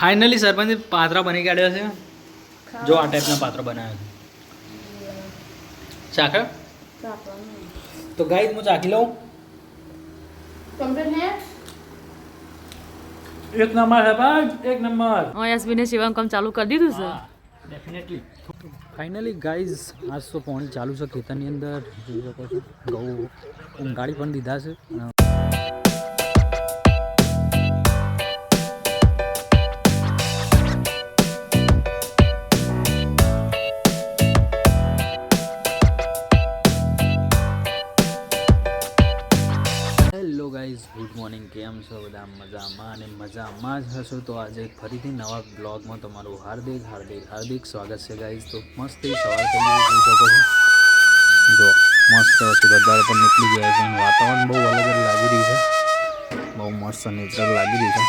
Finally સરપંચ પાત્રા બની કાઢ્યા છે. જો આ ટાઈપના પાત્ર બનાવ્યા છે. ચાખે તો ગાઈસ હું ચાખી લઉં. એક નંબર છે ભાઈ, એક નંબર. યશવીને શિવમ ચાલુ કરી દીધું છે. ડેફિનેટલી. ફાઇનલી ગાઈઝ આજ તો પાણી ચાલુ છે ખેતરની અંદર. જોઈ શકો છો ઘઉં ઊંઘાડી પણ દીધા છે. Hello guys, good morning. કેમ છો બધા? મજામાં અને મજામાં જ હશો. તો આજે ફરીથી નવા બ્લોગમાં તમારું હાર્દિક હાર્દિક હાર્દિક સ્વાગત છે ગાઈઝ. તો મસ્ત સવાર થઈ ગયું જોઈ શકો છો. જો મસ્ત સુરતદાર પણ નીકળી ગયા છે અને વાતાવરણ બહુ અલગ જ લાગી રહ્યું છે. બહુ મસ્ત નેચરલ લાગી રહ્યું છે.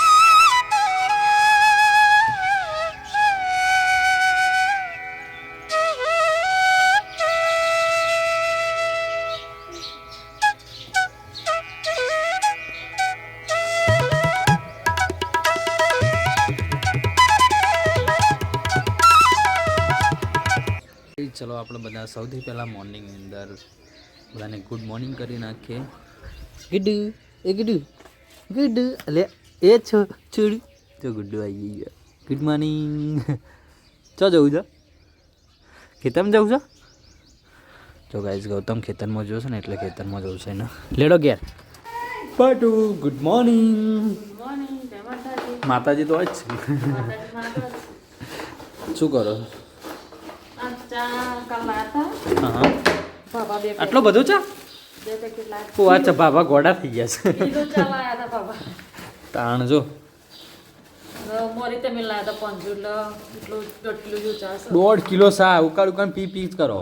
ચલો આપણે બધા સૌથી પહેલાં મોર્નિંગની અંદર બધાને ગુડ મોર્નિંગ કરી નાખીએ. ગુડ એ ગુડ ગુડ એટલે એ છો છોડી તો ગુડ્ડુ આવી ગયા. Good morning. ચો જવું છે? ખેતરમાં જવું છે? જો ગાઈઝ ગૌતમ ખેતરમાં જોશે ને એટલે ખેતરમાં જવું છે ને. લેડો ઘેર. પાટુ ગુડ મોર્નિંગ. માતાજી તો જ છે. શું કરો? આટલો બધો ચા? ઓ અચ્છા, બાબા ગોડા થઈ ગયા છે. તાણ જો 1.5 કિલો ચા ઉકાળ ઉકાળ પી જ કરો.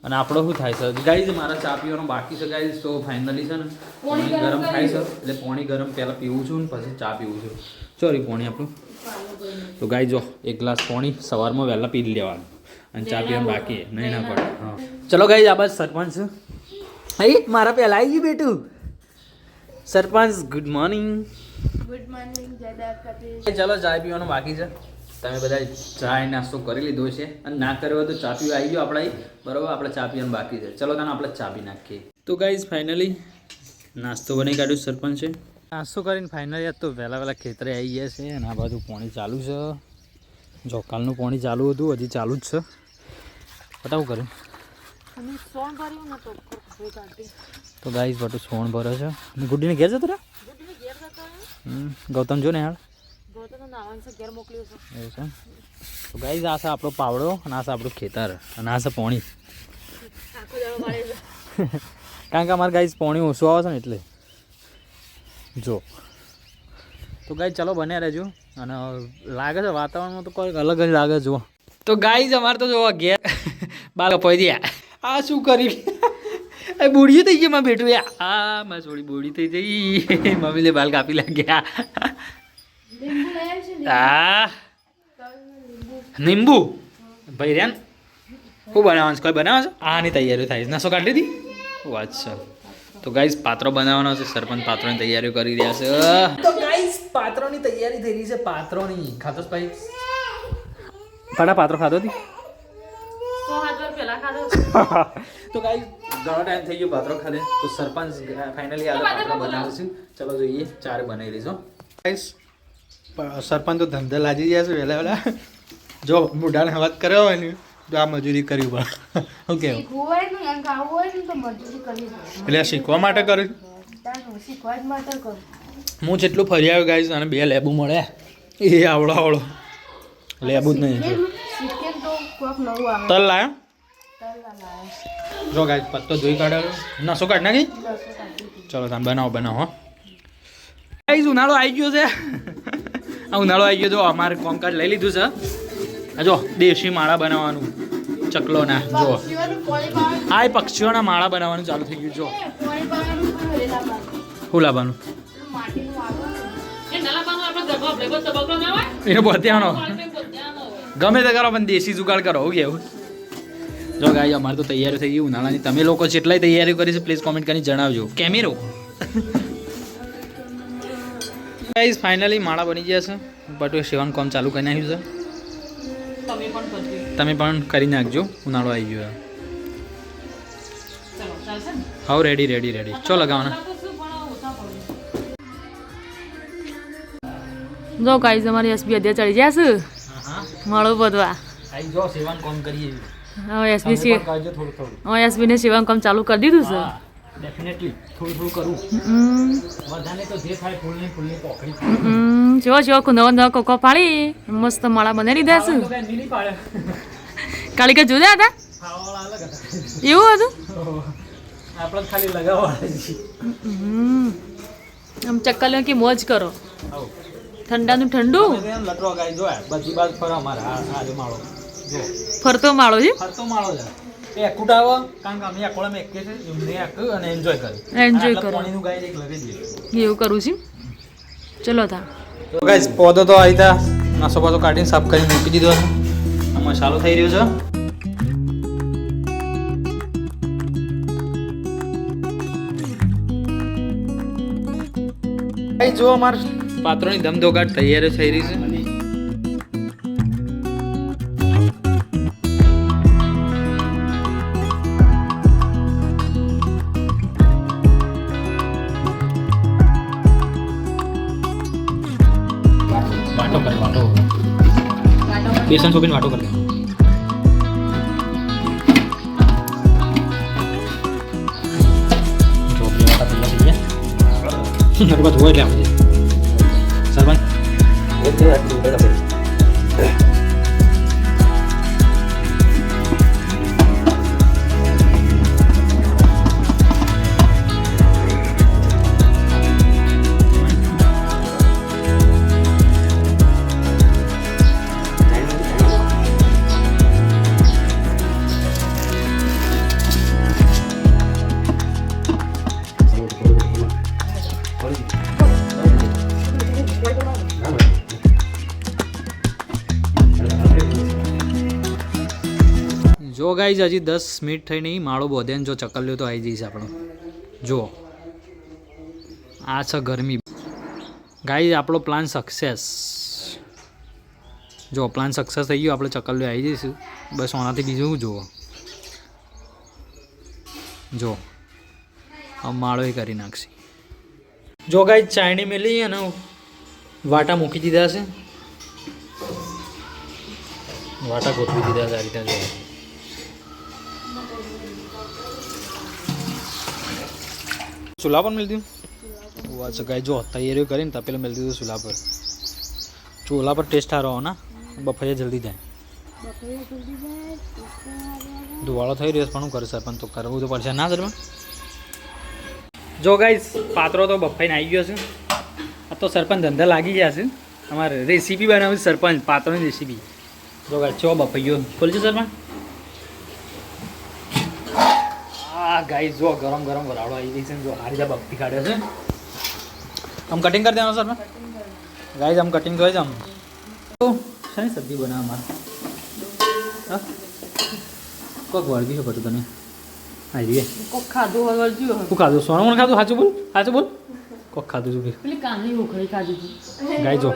અને આપણો શું થાય છે ગાઈઝ? મારા ચા પીવાનો બાકી છે ગાઈઝ. તો ફાઇનલી છે ને પાણી ગરમ થાય છે એટલે પાણી ગરમ પહેલાં પીવું છું ને પછી ચા પીવું છું. સોરી પાણી આપણું. તો ગાઈઝ જો એક ગ્લાસ પાણી સવારમાં વહેલા પી લેવાનું અને ચા પીવાનું બાકી નહીં ના પડે. હા ચલો ગાઈઝ, આ બાદ સરપંચ મારા પહેલા આવી ગયું બેટું. સરપંચ ગુડ મોર્નિંગ. Good morning. ચલો ચા પીવાનું બાકી છે. તમે બધા ચા નાસ્તો કરી લીધો છે અને ના કર્યો હોય તો ચા પીવા આવી ગયો આપણે. બરાબર, આપણે ચા પીવાનું બાકી છે. ચલો તને આપણે ચા પી નાખીએ. તો ગાઈઝ ફાઇનલી નાસ્તો બનાવી કાઢ્યું સરપંચે. નાસ્તો કરીને ફાઇનલી આજ તો વહેલા ખેતરે આવી ગયા છે અને આ બાજુ પાણી ચાલુ છે. જોકાલનું પાણી ચાલુ હતું, હજી ચાલુ જ છે. બતાવું કર્યું તો ગાઈઝ બટું સોણ ભરે છે. ગુડ્ડીને ઘેર જતો રહ્યા? ગૌતમ જો ને હાલ એવું છે. તો ગાઈઝ આ છે આપણો પાવડો અને આ છે આપણું ખેતર અને આ છે પાણી. કારણ કે અમારે ગાઈઝ પાણી ઓછું આવે છે ને એટલે. જો તો ગાઈઝ ચલો બન્યા રહેજો. અને લાગે છે વાતાવરણમાં તો કોઈ અલગ જ લાગે. જુઓ તો ગાઈઝ અમારે તો જોવા ઘેર બાલ કપાઈ દયા. આ શું કરી બોડીઓ થઈ ગઈ માં બેઠું યા. આ માં થોડી બોડી થઈ જઈ. મમ્મી લે બાલ કાપી લાગ્યા. હા લીંબુ ભાઈ રેન શું બનાવવાનું છે? કોઈ બનાવો છો? આની તૈયારીઓ થાય છે. નસો કાઢી દીધી? અચ્છા. તો ગાઈઝ પાત્રો બનાવવાનો છે. સરપંચ પાત્રોની તૈયારીઓ કરી રહ્યા છે. તો ગાઈઝ પાત્રોની તૈયારી થઈ રહી છે. પાત્રોની ખાતો ભાઈ પાડા પાત્રો ખાધો હતી? તો ગાઈઝ ઘણો ટાઈમ થઈ ગયો પાત્રો ખાધે. તો સરપંચ ફાઇનલી આ પાત્રો બનાવે છે. ચલો જોઈએ. ચારે બનાવી રહીશું ગાઈઝ. સરપંચ તો ધંધા લાગી ગયા છે વહેલા વહેલા. જો મોઢાને વાત કર્યો હોય ને તો આ મજૂરી કરવી પડે. શું કહેવું? એટલે શીખવા માટે કર્યું. હું જેટલું ફરી આવ્યો ગાઈઝ અને 2 લેબુ મળે એ આવડો લેબુ જ નહીં. તલ લાયો? જો ગાઈઝ પત્તો ધોઈ કાઢ્યો. નસો કાઢ નાખી? ચલો તમે બનાવો ગાઈઝ. ઉનાળો આવી ગયો છે. આ ઉનાળો આવી ગયો. જો અમારે કોમકાજ લઈ લીધું છે. જો દેશી માળા બનાવવાનું ચકલોના. જો આ પક્ષીઓના માળા બનાવવાનું ચાલુ થઈ ગયું. જો શું લાવવાનું? એને બોત્યાનો ગમે તે કરો પણ દેશી જુગાડ કરો. હું કેવું? જો ગાઈ અમારે તો તૈયારી થઈ ગઈ ઉનાળાની. તમે લોકો જેટલાય તૈયારી કરી છે પ્લીઝ કોમેન્ટ કરીને જણાવજો. કેમેરો ગાઈઝ ફાઇનલી માળા બની ગયા છે. પટુ સેવાનું કામ ચાલુ કરી નાખ્યું છે. તમે પણ કરજો. તમે પણ કરી નાખજો, ઉનાળો આવી ગયો. ચલો ચાલશે ને? હાવ રેડી રેડી રેડી. ચો લગાવવાના. જો ગાઈઝ અમારી એસબી અધ્યા ચડી ગયા છે માળો બધવા. આવી જો સેવાનું કામ કરીએ. હવે એસબી છે, કરજો થોડું થોડું. હવે એસબી ને સેવાનું કામ ચાલુ કરી દીધું છે. ડેફિનેટલી થોડું થોડું કરું. બધાને તો જે થાય ફૂલની પોખડી. જો નવા નવા કોકો પાડી મસ્ત માળા બનાવી દીધા છે. કાળી કા જોયા હતા એવું હતું. આપણે ખાલી લગાવવાના છે. આમ ચક્કર કે મોજ કરો, ઠંડાનું ઠંડુ. લટરો ગાય જો બધી બાજુ ફરો અમારા આ માળો જો ફરતો માળો છે. ફરતો માળો છે. એ એકુટ આવો કારણ કે અમે આકોળામાં એકે છે એમને એક અને એન્જોય કરે. એન્જોય કરો. પાણીનું ગાય એક લગાવી દઈએ. એવું કરું છું. ચલો તા તો ગાઈસ પોદો તો આવી તા નાસો પાસો કાઢીને સાફ કરીને મૂકી દીધો છે. આ મસાલો થઈ રહ્યો છે. ગાઈસ જો અમાર પાત્રોની ધમધોકાટ તૈયાર થઈ રહી છે. વાટો બેસન સોપીને વાટો કરી દે. ચોપડી વાટા પેલા થઈ ગયા. મારી પાસે હોય એટલે આપણે સરપંચ જો ગાઈઝ હજી 10 મિનિટ થઈ નહીં માળો બોધે ને જો ચકલ્યો તો આવી જઈશ આપણો. જો આ છે ગરમી. ગાઈઝ આપણો પ્લાન સક્સેસ. જો પ્લાન સક્સેસ થઈ ગયો, આપણે ચકલ્યો આવી જઈશું. બસ આનાથી બીજું શું જુઓ. જો હવે માળો એ કરી નાખશે. જો ગાઈઝ ચાયણી મેલી અને વાટા મૂકી દીધા છે. વાટા ગોઠવી દીધા છે આ રીતે. જો ચૂલા પર મિલતી વાત છે ગાય. જો તૈયારીઓ કરીને તપેલા મિલતી હતું ચૂલા પર. ચૂલા પર ટેસ્ટ સારો હો ના. બફાઈએ જલ્દી જાય. ધુવાળો થઈ રહ્યો પણ શું કરે સરપંચ તો કરવું તો પડશે ના સરપંચ. જો ગાઈસ પાત્રો તો બફાઈને આવી ગયો છે. આ તો સરપંચ ધંધા લાગી ગયા છે. અમારે રેસીપી બનાવી સરપંચ પાત્રોની રેસીપી. જો ગાઈસ ચો બફાઈ ગયો ખોલજો સરપંચ. આ ગાઈસ જો ગરમ ગરમ વરાળો આવી ગઈ છે. જો આ રીતે બફી કાઢ્યો છે. આમ કટિંગ કરી દેવાનું સરપંચ. ગાઈસ આમ કટિંગ કરી દે. આમ તો શાની સબ્જી બનાવ મારે હા કોક વળગી છે બધું તને આવી રે કોક ખાધું વળજ્યું. શું ખાધું? સોનું ખાધું? સાચું બોલ, સાચું બોલ. કોક ખાધું છું પેલી કાની ઉખડી ખાધી હતી. ગાય જો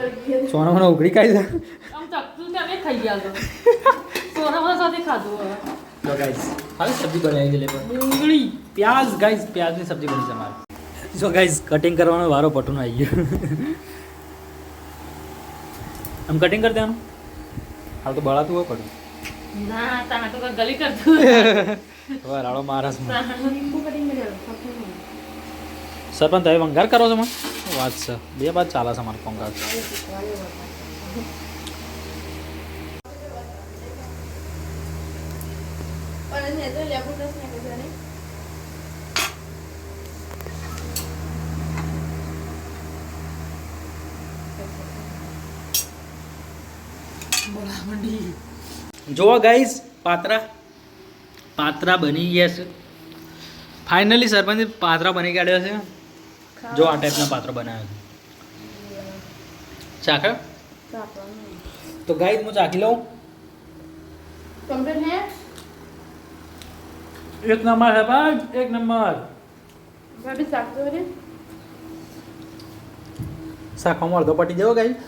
સોના મને ઉઘડી ખાઈ જાય. આમ ચકતું ને અમે ખાઈ ગયા તો સોનામાં સાથે ખાધું હવે. તો ગાઈસ હાલ સબ્જી બનાવી દે. લે ડુંગળી પ્યાજ ગાઈસ પ્યાજની સબ્જી બની છે મારે. જો ગાઈસ કટિંગ કરવાનો વારો પટુનો આવી ગયો. આમ કટિંગ કરી દેવાનું. હાલ તો બળાતું હોય પડું. ના તા તો ગલી કરતું. હવે રાડો મહારાજમાં લીંબુ કટિંગ કરી સરપંચ તમે વંગાર કરો છો મને વાત છે. બે બાદ ચાલે છે મારે પંગાર. પણ એ તો લેબુ રસ ને કીધું ને જોવા ગાઈસ પાત્રા બની ગયા છે ફાઇનલી. સરપંચ પાત્રા બની કાઢ્યો છે. જો આ ટાઈપના પાત્ર બનાવ્યા છે. ચાખે તો ગાઈસ હું ચાખી લઉં. કમ્પ્લીટ હે એક નંબર છે ભાઈ, એક નંબર. ભાભી શાક તો રે શાકમાં અડધો પટી જવો ગાઈસ.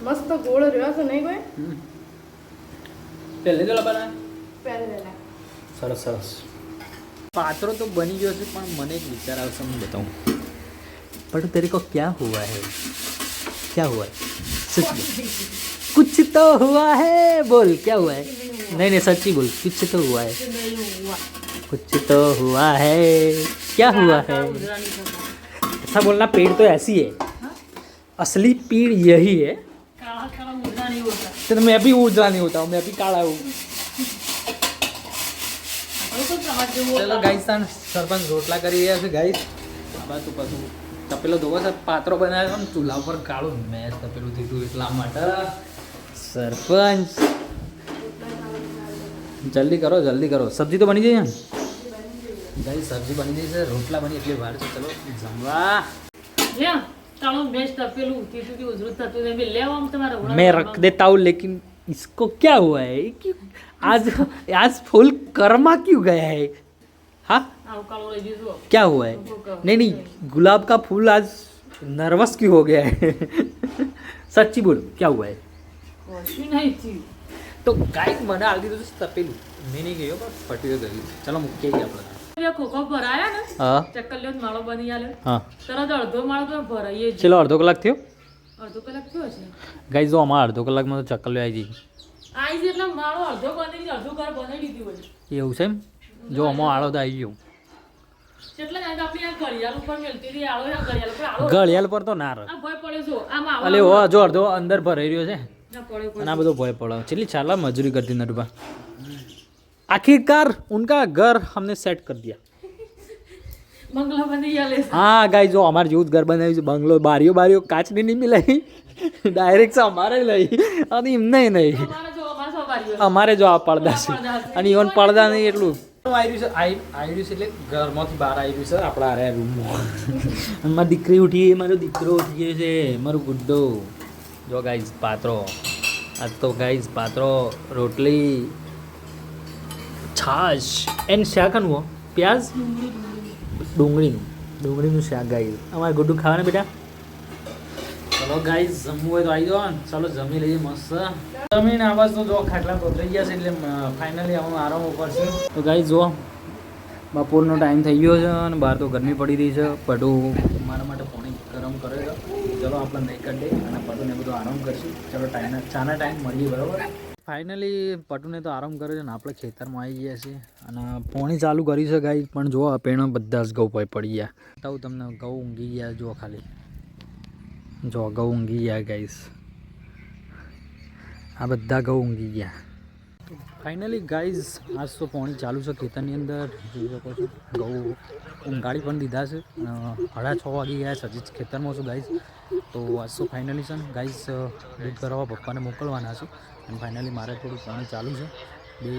મસ્ત ગોળ રહ્યો છે નહીં કોઈ પહેલે તો લબાના પહેલે લેલા સરસ સરસ પાત્રો તો બની ગયો છે પણ મને એક વિચાર આવશે હું બતાવું પણ તેરે કો ક્યાં હુઆ હે क्या हुआ है सच बोल कुछ तो हुआ है बोल क्या हुआ है नहीं नहीं सच्ची बोल कुछ तो हुआ है कुछ तो हुआ है क्या हुआ है ऐसा बोलना पेड़ तो ऐसी है असली पेड़ यही है तो मैं भी उजला नहीं होता हूँ मैं भी काला हूँ चलो गाइस सरपंच रोटला કરી રહ્યા છે ગાઈસ આ બાજુ પાછું તપેલો ધોવો છે પાત્રો બનાવ્યો છે ચૂલા ઉપર કાળું મેં તપેલું દીધું એટલા માટે સરપંચ જલ્દી કરો સબ્જી તો બની જાય ને ગાઈસ સબ્જી બની ગઈ છે રોટલા બની એટલી વાર છે ચલો જમવા मैं रख देता हूँ लेकिन इसको क्या हुआ है आज आज फूल कर्मा क्यों गया है हाँ क्या हुआ है नहीं नहीं गुलाब का फूल आज नर्वस क्यों हो गया है सच्ची बोलो क्या हुआ है तो गाइस મને આલદી તો તપેલું મેં નહીં ગયો પણ ફટ્યો ગયું ચલો મૂકી જઈએ આપણે ખોખો ભરાયા ને હા ચક્કલીઓ માળો બની આલ્યો હા તરત અડધો માળો તો ભરાઈએ જ ચલો અડધો કલાક થયો અડધો કલાક થયો છે ગાઈસ જો અમારા અડધો કલાકમાં તો ચક્કલીઓ આવી જઈ આઈ છે એટલે માળો અડધો બની અડધો ઘર બનાવી દીધી હોય એવું છે એમ જો અમારો આળો તો આવી ગયો એટલે આપણે આ ઘડિયાળ ઉપર મેલતી હતી આળો ઘડિયાળ પર આળો ઘડિયાળ પર તો ના રહે આ ભય પડે છો આમ આવો અલે ઓ જો અડધો અંદર ભરાઈ રહ્યો છે ના પડે અને આ બધો ભય પડે ચલી ચાલા મજૂરી करती नटबा आखिरकार उनका घर हमने सेट कर दिया બંગલો બની આલે हाँ गाइस जो हमारे यूथ घर बनाई बंगलो बारियों काचनी नहीं मिलाई डायरेक्ट से हमारे लई અને એમને નહીં અમારા જો અમારા સવારીઓ અમારે જો આ પડદા છે અને ઈવન પડદા નહીં એટલું આવ્યું છે એટલે ઘરમાંથી બહાર આવ્યું છે આપણા અરે રૂમમાં અને મારી દીકરી ઉઠી મારો દીકરો ઉઠી ગયો છે મારો ગુડ્ડો જો ગાઈઝ પાત્રો આજ તો ગાઈઝ પાત્રો રોટલી છાશ એન્ડ શાક હો પ્યાજ ડુંગળીનું શાક ગાઈઝ અમારે ગુડ્ડુ ખાવાના બેટા ચલો ગાઈઝ જમવું હોય તો આવી જાઓ ને ચાલો જમી લઈએ મસ્ત જમીને આવાજ તો જો ખાટલા પથરાઈ ગયા છે એટલે ફાઇનલી આવું આરામ ઉપર છે તો ગાઈઝ જો બપોરનો ટાઈમ થઈ ગયો છે અને બહાર તો ગરમી પડી રહી છે પટુ મારા માટે પાણી ગરમ કરે છે ચલો આપણે નહીં કરી દઈએ અને પટુને બધું આરામ કરીશું ચલો ચાના ટાઈમ મળીએ બરાબર ફાઇનલી પટુને તો આરામ કરે છે ને આપણે ખેતરમાં આવી ગયા છીએ અને પાણી ચાલુ કરી છે ગાઈ પણ જો પેણ બધા જ ઘઉં પડી ગયા બતાવું તમને ઘઉં ઊંઘી ગયા જો ખાલી જો ઘઉં ઊંઘી ગયા ગાઈસ આ બધા ઘઉં ઊંઘી ગયા ફાઇનલી ગાઈઝ આજ તો પાણી ચાલુ છે ખેતરની અંદર જોઈ શકો છો ઘઉં ઊંઘાડી પણ દીધા છે 6:30 વાગી ગયા છે હજી ખેતરમાં છું ગાઈઝ તો આજ તો ફાઇનલી છે ને ગાઈઝ દૂધ ભરાવવા પપ્પાને મોકલવાના છે અને ફાઇનલી મારે થોડું પાણી ચાલુ છે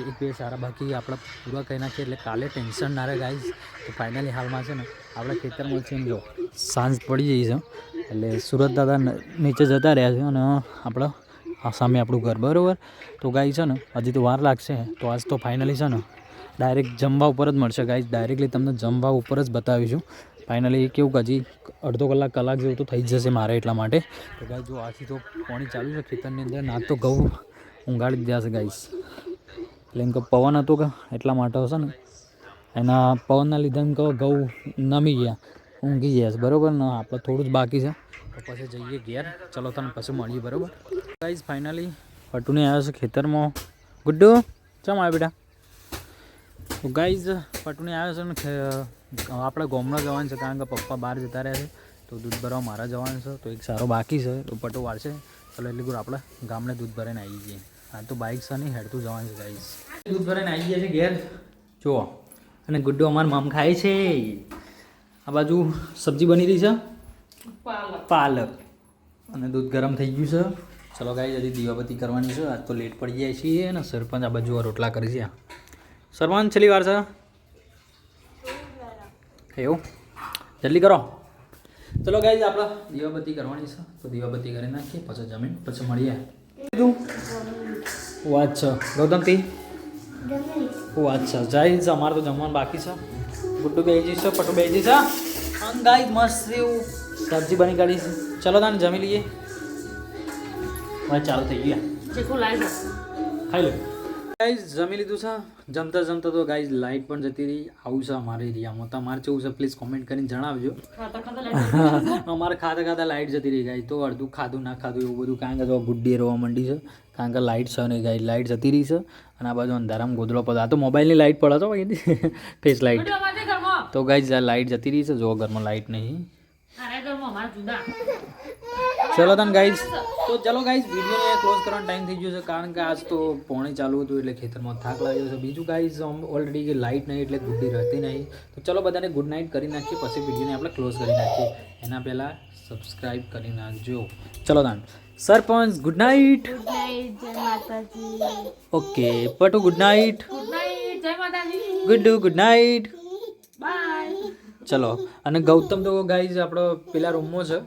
એક બે સારા બાકી આપણે પૂરા કરી નાખીએ એટલે કાલે ટેન્શન ના રહે ગાઈઝ તો ફાઇનલી હાલમાં છે ને આપણે ખેતરમાં છે જો સાંજ પડી જઈ છે એટલે સુરત દાદા નીચે જતા રહ્યા છે અને આપણે સામે આપણું ઘર બરાબર તો ગાઈ છે ને હજી તો વાર લાગશે તો આજ તો ફાઇનલી છે ને ડાયરેક્ટ જમવા ઉપર જ મળશે ગાઈઝ ડાયરેક્ટલી તમને જમવા ઉપર જ બતાવીશું ફાઇનલી કેવું કે હજી અડધો કલાક જેવું તો થઈ જ જશે મારે એટલા માટે તો ગાઈ જો આથી તો પાણી ચાલુ છે ખેતરની અંદર ના તો ઘઉં ઊંઘાડી દીધા છે ગાઈઝ એટલે એમ કે પવન હતો કે એટલા માટે હશે ને એના પવનના લીધે એમ કહો ઘઉં નમી ગયા ઊંઘી ગયા છે બરાબર ને આપણે થોડું જ બાકી છે તો પછી જઈએ ઘેર ચલો તને પછી મળીએ બરાબર ગાઈઝ ફાઇનલી પટુને આવ્યો છે ખેતરમાં ગુડ્ડુ ચમ આવે બેટા તો ગાઈઝ પટુને આવ્યો છે ને આપણે ગામડા જવાનું છે કારણ કે પપ્પા બહાર જતા રહ્યા છે તો દૂધ ભરવા મારા જવાનું છે તો એક સારો બાકી છે તો પટુ વાળશે ચલો એટલી દૂર આપણે ગામને દૂધ ભરાઈને આવી જઈએ હા તો બાઇક છે નહીં હેડતું જવાનું છે ગાઈઝ દૂધ ભરાઈને આવી ગયા છે ઘેર જુઓ અને ગુડ્ડુ અમારું મામ ખાય છે આ બાજુ સબ્જી બની રહી છે પાલક અને દૂધ ગરમ થઈ ગયું છે ચલો ગાઈઝ હજી દીવાબત્તી કરવાની છે આજ તો લેટ પડી જાય છીએ અને સરપંચ આ બાજુ રોટલા કરી છે સરપંચ છેલ્લી વાર છે એવું જલ્દી કરો ચલો ગાઈઝ આપણે દીવાબત્તી કરવાની છે તો દીવાબત્તી કરી નાખીએ પછી જમીન પછી મળીએ વાત છે ગૌતમથી વાત છે જાય અમારે તો જમવાનું બાકી છે ગુડ્ડુ બે જઈશ પટુ બે જઈશ અને ગાઈઝ મસ્ત એવું સબ્જી બની કાઢી છે ચલો તાને જમી લઈએ હવે ચાલુ થઈ ગયા ચીકુ લાવી ખાઈ લો ગાઈઝ જમી લીધું છે જમતા જમતા તો ગાઈઝ લાઇટ પણ જતી રહી આવું છે અમારે એરિયામાં તમારે કેવું છે પ્લીઝ કોમેન્ટ કરીને જણાવજો અમારે ખાતા ખાતા લાઇટ જતી રહી ગાઈ તો અડધું ખાધું ના ખાધું એવું બધું કારણ કે તો ગુડ્ડી રોવા માંડી છે કારણ કે લાઇટ છે નહીં ગાઈ લાઇટ જતી રહી છે અને આ બાજુ અંધારામાં ગોદડો પડે આ તો મોબાઈલની લાઇટ પડે તો ભાઈ ફેસ લાઇટ તો ગાઈઝ આ લાઇટ જતી રહી છે જો ઘરમાં લાઇટ નહીં ચલો તને ગાઈઝ તો ચલો ગાઈઝ વિડીયોને ક્લોઝ કરવાનો ટાઈમ થઈ ગયો છે કારણ કે આજ તો પોણે ચાલુ હતું એટલે ખેતરમાં થાક લાગ્યો છે બીજું ગાઈઝ ઓલરેડી લાઇટ નહીં એટલે ગુડ્ડી રહેતી નહીં તો ચલો બધાને ગુડ નાઇટ કરી નાખીએ પછી વિડીયોને આપણે ક્લોઝ કરી નાખીએ એના પહેલાં સબસ્ક્રાઈબ કરી નાખજો ચલો તાન સરપંચ ગુડ નાઇટ ઓકે પટુ good night Guddu good night ચલો અને ગૌતમ તો ગાઈઝ આપણો પેલા રૂમમાં છે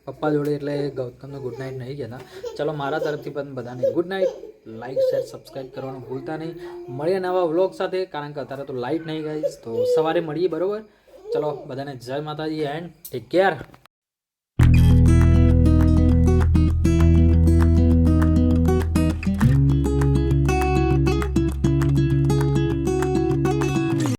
પપ્પા જોડે એટલે ગૌતમને ગુડ નાઇટ નહીં કહેતા ચલો મારા તરફથી પણ બધાને good night like share subscribe કરવાનું ભૂલતા નહીં મળીએ નવા વ્લોગ સાથે કારણ કે અત્યારે તો લાઇટ નહીં ગાઈઝ તો સવારે મળીએ બરાબર ચલો બધાને જય માતાજી એન્ડ ટેક કેર